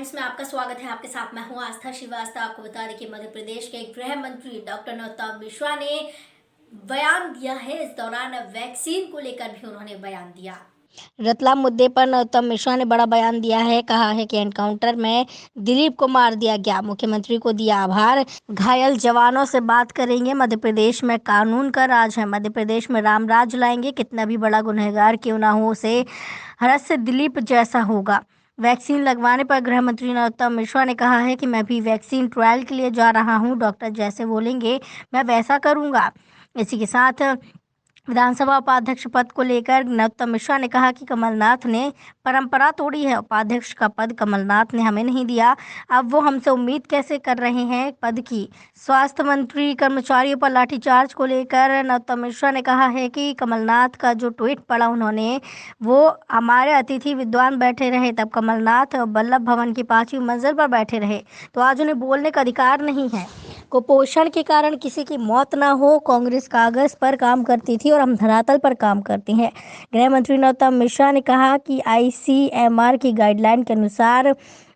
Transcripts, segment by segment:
Times में आपका स्वागत है। आपके साथ मैं हूं आस्था श्रीवास्तव। आपको बता दें कि मध्य प्रदेश के गृह मंत्री डॉक्टर नरोत्तम मिश्रा ने बयान दिया है। इस दौरान वैक्सीन को लेकर भी उन्होंने बयान दिया। रतलाम मुद्दे पर नरोत्तम मिश्रा ने बड़ा बयान दिया है। कहा है कि एनकाउंटर में दिलीप को मार दिया गया, मुख्यमंत्री को दिया आभार, घायल जवानों से बात करेंगे। मध्य प्रदेश में कानून का राज है, मध्य प्रदेश में राम राज लाएंगे। कितना भी बड़ा गुनहगार क्यों ना हो, उसे हरस से दिलीप जैसा होगा। वैक्सीन लगवाने पर गृह मंत्री नरोत्तम मिश्रा ने कहा है कि मैं भी वैक्सीन ट्रायल के लिए जा रहा हूं, डॉक्टर जैसे बोलेंगे मैं वैसा करूंगा। इसी के साथ विधानसभा उपाध्यक्ष पद को लेकर नरोत्तम मिश्रा ने कहा कि कमलनाथ ने परंपरा तोड़ी है, उपाध्यक्ष का पद कमलनाथ ने हमें नहीं दिया, अब वो हमसे उम्मीद कैसे कर रहे हैं पद की। स्वास्थ्य मंत्री कर्मचारियों पर लाठीचार्ज को लेकर नरोत्तम मिश्रा ने कहा है कि कमलनाथ का जो ट्वीट पढ़ा उन्होंने, वो हमारे अतिथि विद्वान बैठे रहे तब कमलनाथ वल्लभ भवन की 5वीं मंजिल पर बैठे रहे, तो आज उन्हें बोलने का अधिकार नहीं है। कुपोषण के कारण किसी की मौत ना हो, कांग्रेस कागज पर काम करती थी और हम धरातल पर काम करते हैं। गृह मंत्री नरोत्तम मिश्रा ने कहा कि ICMR की गाइडलाइन के अनुसार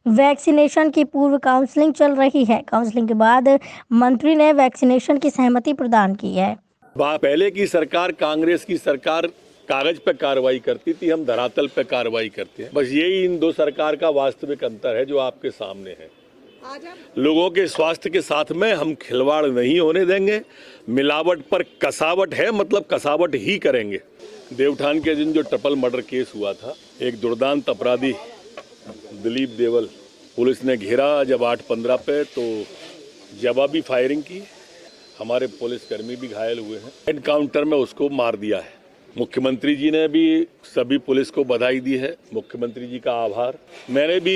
वैक्सीनेशन की पूर्व काउंसलिंग चल रही है। काउंसलिंग के बाद मंत्री ने वैक्सीनेशन की सहमति प्रदान की है। पहले की सरकार, कांग्रेस की सरकार कागज पे कार्रवाई करती थी, हम धरातल पे कार्रवाई करते हैं। बस यही इन दो सरकार का वास्तविक अंतर है जो आपके सामने है। लोगों के स्वास्थ्य के साथ में हम खिलवाड़ नहीं होने देंगे। मिलावट पर कसावट है, मतलब कसावट ही करेंगे। देवठान के दिन जो ट्रिपल मर्डर केस हुआ था, एक दुर्दांत अपराधी दिलीप देवल, पुलिस ने घेरा जब 8:15 पे, तो जवाबी फायरिंग की, हमारे पुलिसकर्मी भी घायल हुए हैं। एनकाउंटर में उसको मार दिया है। मुख्यमंत्री जी ने भी सभी पुलिस को बधाई दी है, मुख्यमंत्री जी का आभार। मैंने भी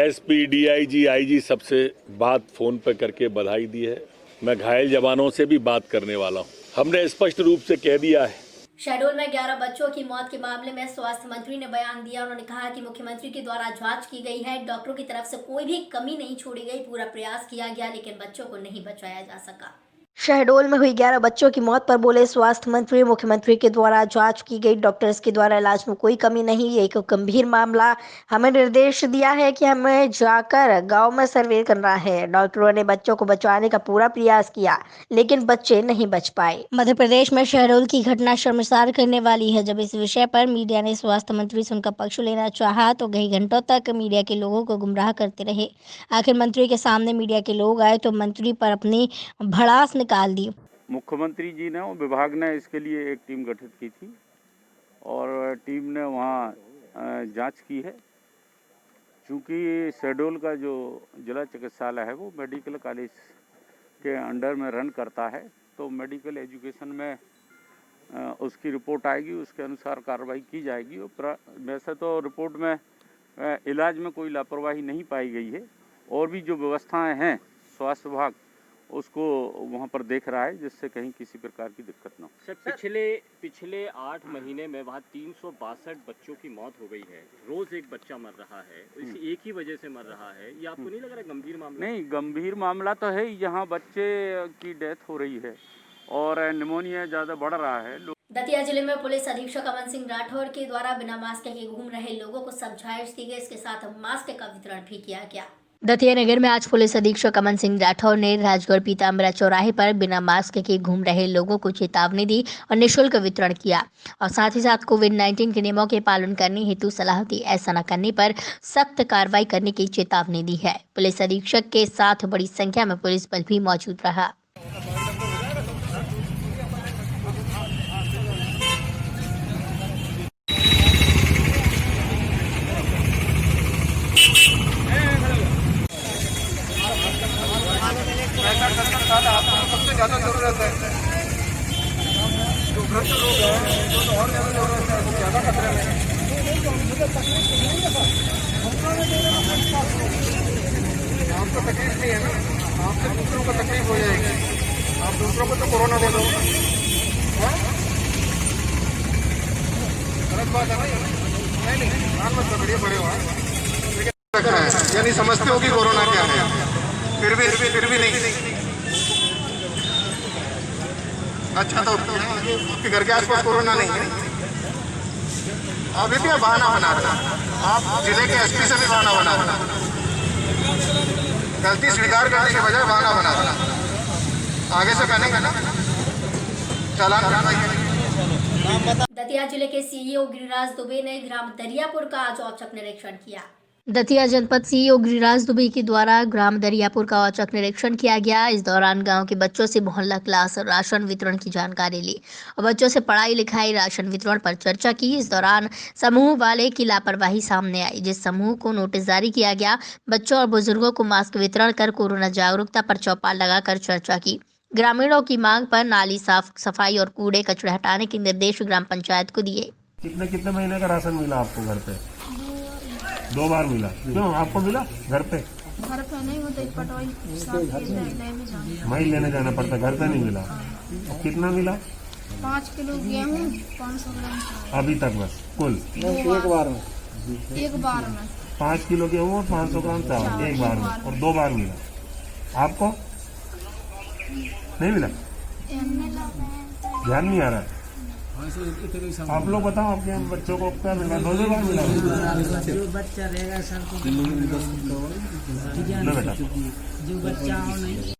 SP, DIG, IG सबसे बात फोन पर करके बधाई दी है। मैं घायल जवानों से भी बात करने वाला हूं। हमने स्पष्ट रूप से कह दिया है। शहडोल में 11 बच्चों की मौत के मामले में स्वास्थ्य मंत्री ने बयान दिया। उन्होंने कहा कि मुख्यमंत्री के द्वारा जांच की गई है, डॉक्टरों की तरफ से कोई भी कमी नहीं छोड़ी गई, पूरा प्रयास किया गया, लेकिन बच्चों को नहीं बचाया जा सका। शहडोल में हुई 11 बच्चों की मौत पर बोले स्वास्थ्य मंत्री, मुख्यमंत्री के द्वारा जांच की गई, डॉक्टर्स के द्वारा इलाज में कोई कमी नहीं। ये एक गंभीर मामला, हमें निर्देश दिया है कि हमें जाकर गांव में सर्वे करना है। डॉक्टरों ने बच्चों को बचाने का पूरा प्रयास किया, लेकिन बच्चे नहीं बच पाए। मध्य प्रदेश में शहडोल की घटना शर्मसार करने वाली है। जब इस विषय पर मीडिया ने स्वास्थ्य मंत्री से उनका पक्ष लेना चाहा तो कई घंटों तक मीडिया के लोगों को गुमराह करते रहे। आखिर मंत्री के सामने मीडिया के लोग आए तो मंत्री पर अपनी भड़ास निकाल दी। मुख्यमंत्री जी ने और विभाग ने इसके लिए एक टीम गठित की थी और टीम ने वहाँ जांच की है। चूँकि शहडोल का जो जिला चिकित्सालय है वो मेडिकल कॉलेज के अंडर में रन करता है, तो मेडिकल एजुकेशन में उसकी रिपोर्ट आएगी, उसके अनुसार कार्रवाई की जाएगी। और वैसे तो रिपोर्ट में इलाज में कोई लापरवाही नहीं पाई गई है, और भी जो व्यवस्थाएं हैं स्वास्थ्य विभाग उसको वहाँ पर देख रहा है, जिससे कहीं किसी प्रकार की दिक्कत ना हो। सर, पिछले 8 महीने में वहाँ 362 बच्चों की मौत हो गई है। रोज एक बच्चा मर रहा है, इसी एक ही वजह से मर रहा है। ये आपको नहीं लग रहा गंभीर मामला? नहीं, गंभीर मामला तो है। यहाँ बच्चे की डेथ हो रही है और निमोनिया ज़्यादा बढ़ रहा है। दतिया जिले में पुलिस अधीक्षक अमन सिंह राठौर के द्वारा बिना मास्क के घूम रहे लोगों को समझाइश दी गई। इसके साथ मास्क का वितरण भी किया गया। दतिया नगर में आज पुलिस अधीक्षक अमन सिंह राठौर ने राजगढ़ पीताम्बरा चौराहे पर बिना मास्क के घूम रहे लोगों को चेतावनी दी और निःशुल्क वितरण किया, और साथ ही साथ कोविड-19 के नियमों के पालन करने हेतु सलाह दी। ऐसा न करने पर सख्त कार्रवाई करने की चेतावनी दी है। पुलिस अधीक्षक के साथ बड़ी संख्या में पुलिस बल भी मौजूद रहा। सबसे ज़्यादा जरूरत है, जो वृद्ध लोग हैं उनको तो और ज़्यादा जरूरत है, वो ज़्यादा खतरे में है। आपको तकलीफ नहीं है ना, आपसे दूसरों को तकलीफ हो जाएगी। आप दूसरों को तो कोरोना दे दो, गलत बात है ना? नहीं, ध्यान मत पकड़िए, बड़े हो यानी समझते हो कि कोरोना क्या है, फिर भी नहीं। अच्छा, तो आपके घर के आसपास कोरोना नहीं है? अभी भी बहाना बना रहे, आप जिले के SP से भी बहाना बना रहे। गलती स्वीकार करने के बजाय बहाना बनाना। आगे से कहने का ना चालान कार्रवाई करेंगे। दतिया जिले के सीईओ गिरिराज दुबे ने ग्राम दरियापुर का आज औचक निरीक्षण किया। दतिया जनपद सीईओ गिरिराज दुबे के द्वारा ग्राम दरियापुर का औचक निरीक्षण किया गया। इस दौरान गांव के बच्चों से मोहल्ला क्लास और राशन वितरण की जानकारी ली और बच्चों से पढ़ाई लिखाई राशन वितरण पर चर्चा की। इस दौरान समूह वाले की लापरवाही सामने आई, जिस समूह को नोटिस जारी किया गया। बच्चों और बुजुर्गों को मास्क वितरण कर कोरोना जागरूकता पर चौपाल लगाकर चर्चा की। ग्रामीणों की मांग पर नाली साफ सफाई और कूड़े कचरे हटाने के निर्देश ग्राम पंचायत को दिए। कितने कितने महीने का राशन मिला आपको घर पे? 2 बार मिला। क्यों आपको मिला घर पे? घर पे नहीं होते पटवाई वही लेने जाना पड़ता, घर पे नहीं मिला। कितना मिला? 5 किलो गेहूँ 500 ग्राम अभी तक बस कुल एक बार में 5 किलो गेहूँ और 500 ग्राम चावल एक बार में, और 2 बार मिला। आपको नहीं मिला? ध्यान नहीं आ रहा। आप लोग बताओ, आपके बच्चों को क्या मिला? 2 बार मिला? जो बच्चा रहेगा सर को लो बेटा। जो बच्चा हो नहीं।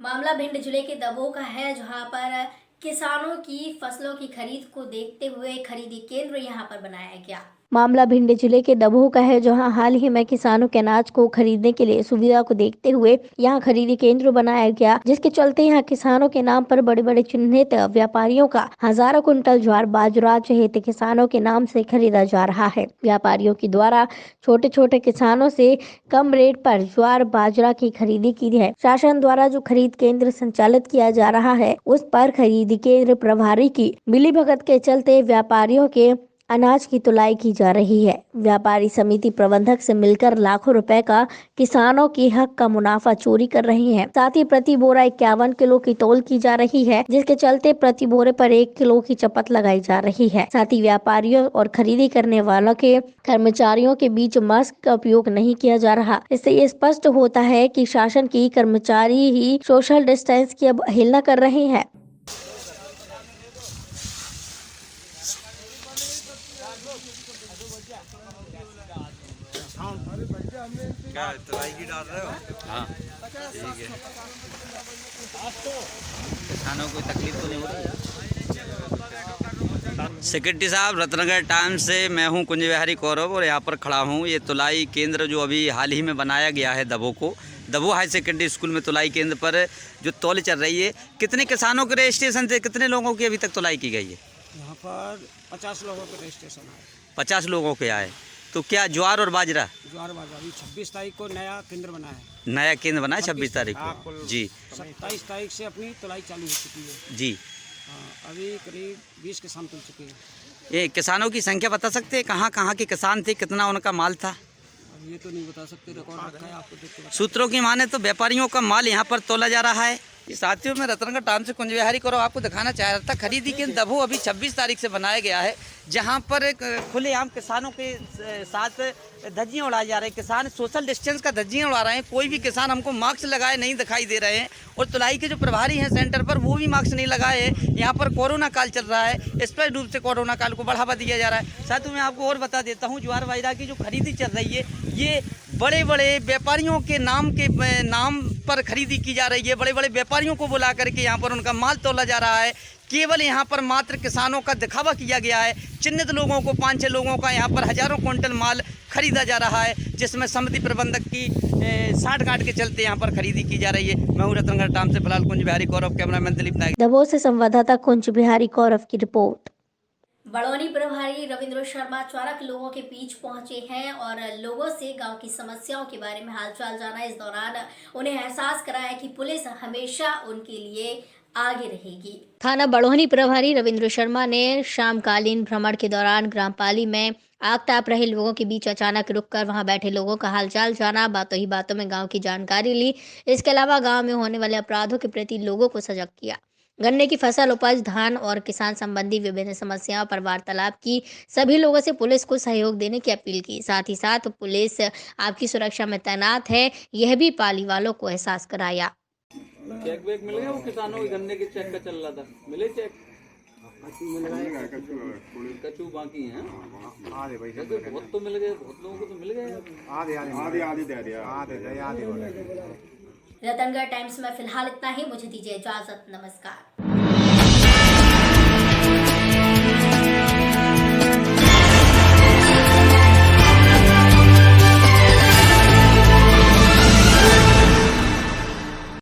मामला भिंड जिले के दबोह का है, जहां पर किसानों की फसलों की खरीद को देखते हुए खरीदी केंद्र यहां पर बनाया गया। मामला भिंड जिले के दबोह का है, जहां हाल ही में किसानों के अनाज को खरीदने के लिए सुविधा को देखते हुए यहां खरीदी केंद्र बनाया गया, जिसके चलते यहां किसानों के नाम पर बड़े बड़े चिन्हित व्यापारियों का हजारों कुंटल ज्वार बाजरा चहेते किसानों के नाम से खरीदा जा रहा है। व्यापारियों के द्वारा छोटे छोटे किसानों से कम रेट पर ज्वार बाजरा की खरीदी की है। शासन द्वारा जो खरीद केंद्र संचालित किया जा रहा है, उस पर खरीदी केंद्र प्रभारी की मिलीभगत के चलते व्यापारियों के अनाज की तुलाई की जा रही है। व्यापारी समिति प्रबंधक से मिलकर लाखों रुपए का किसानों के हक का मुनाफा चोरी कर रही हैं। साथ ही प्रति बोरा 51 किलो की तौल की जा रही है, जिसके चलते प्रति बोरे पर 1 किलो की चपत लगाई जा रही है। साथ ही व्यापारियों और खरीदी करने वालों के कर्मचारियों के बीच मास्क का उपयोग नहीं किया जा रहा। इससे ये स्पष्ट होता है कि शासन की कर्मचारी ही सोशल डिस्टेंस की अवहेलना कर रहे हैं। क्या तराई की डाल रहे हो? हाँ ठीक है। किसानों को तकलीफ तो नहीं हो रही? सेक्रेटरी साहब, रत्नगर टाइम्स से मैं हूँ कुंज बिहारी कौरव और यहाँ पर खड़ा हूँ। ये तुलाई केंद्र जो अभी हाल ही में बनाया गया है दबोह हाई सेकेंडरी स्कूल में तुलाई केंद्र पर जो तौल चल रही है, कितने किसानों के रजिस्ट्रेशन से कितने लोगों की अभी तक तुलाई की गई है? यहाँ पर 50 लोगों के रजिस्ट्रेशन है। 50 लोगों के आए। तो क्या ज्वार और बाजरा? ज्वार बाजरा अभी 26 तारीख को नया केंद्र बना है। नया केंद्र बना है 26 तारीख को जी। 27 तारीख से अपनी तुलाई चालू हो चुकी है जी। अभी करीब 20 किसान तुल चुके हैं। ये किसानों की संख्या बता सकते हैं? कहाँ कहाँ के किसान थे, कितना उनका माल था? ये तो नहीं बता सकते, रिकॉर्ड रखा है आपको देख के। सूत्रों की माने तो व्यापारियों का माल यहाँ पर तोला जा रहा है। ये साथियों में रतनगढ़ टाउन से कुंज बिहारी कौरव आपको दिखाना चाह रहा था। खरीदी केंद्र दबोह अभी 26 तारीख से बनाया गया है, जहाँ पर खुलेआम किसानों के साथ धज्जियाँ उड़ाई जा रही है। किसान सोशल डिस्टेंस का धज्जियाँ उड़ा रहे हैं। कोई भी किसान हमको मास्क लगाए नहीं दिखाई दे रहे हैं और तुलाई के जो प्रभारी हैं सेंटर पर, वो भी मास्क नहीं लगाए हैं। यहाँ पर कोरोना काल चल रहा है, स्पष्ट रूप से कोरोना काल को बढ़ावा दिया जा रहा है। साथ ही मैं आपको और बता देता हूँ, ज्वार बाजरा की जो खरीदी चल रही है, ये बड़े बड़े व्यापारियों के नाम पर खरीदी की जा रही है। बड़े बड़े व्यापारियों को बुला करके यहाँ पर उनका माल तोला जा रहा है। केवल यहाँ पर मात्र किसानों का दिखावा किया गया है। चिन्हित लोगों को 5-6 लोगों का यहाँ पर हजारों क्विंटल माल खरीदा जा रहा है, जिसमें समिति प्रबंधक की साठ गांठ के चलते यहाँ पर खरीदी की जा रही है। मैं हूँ रतनगढ़ टाइम्स से फिलहाल कुंज बिहारी कौरव, कैमरामैन दिलीप नायक। दबोह से संवाददाता कुंज बिहारी कौरव की रिपोर्ट। बड़ौनी प्रभारी रविंद्र शर्मा चौरक लोगों के बीच पहुंचे हैं और लोगों से गांव की समस्याओं के बारे में हालचाल जाना। इस दौरान उन्हें एहसास कराया कि पुलिस हमेशा उनके लिए आगे रहेगी। थाना बड़ौनी प्रभारी रविंद्र शर्मा ने शामकालीन भ्रमण के दौरान ग्राम पाली में आग ताप रहे लोगों के बीच अचानक रुककर वहां बैठे लोगों का हालचाल जाना, बातों ही बातों में गांव की जानकारी ली। इसके अलावा गांव में होने वाले अपराधों के प्रति लोगों को सजग किया। गन्ने की फसल उपज, धान और किसान संबंधी विभिन्न समस्याओं पर वार्तालाप की। सभी लोगों से पुलिस को सहयोग देने की अपील की। साथ ही साथ पुलिस आपकी सुरक्षा में तैनात है, यह भी पाली वालों को एहसास कराया। चेक वेक मिल गया? वो किसानों के गन्ने के चेक का चल रहा था, मिले चेक? कचू बाकी हैं आधे भाई बहुत तो मिल गए, बहुत लोगों को तो मिल गए। आधे दे दिया आधे रतनगढ़ टाइम्स में फिलहाल इतना ही। मुझे दीजिए इजाजत, नमस्कार।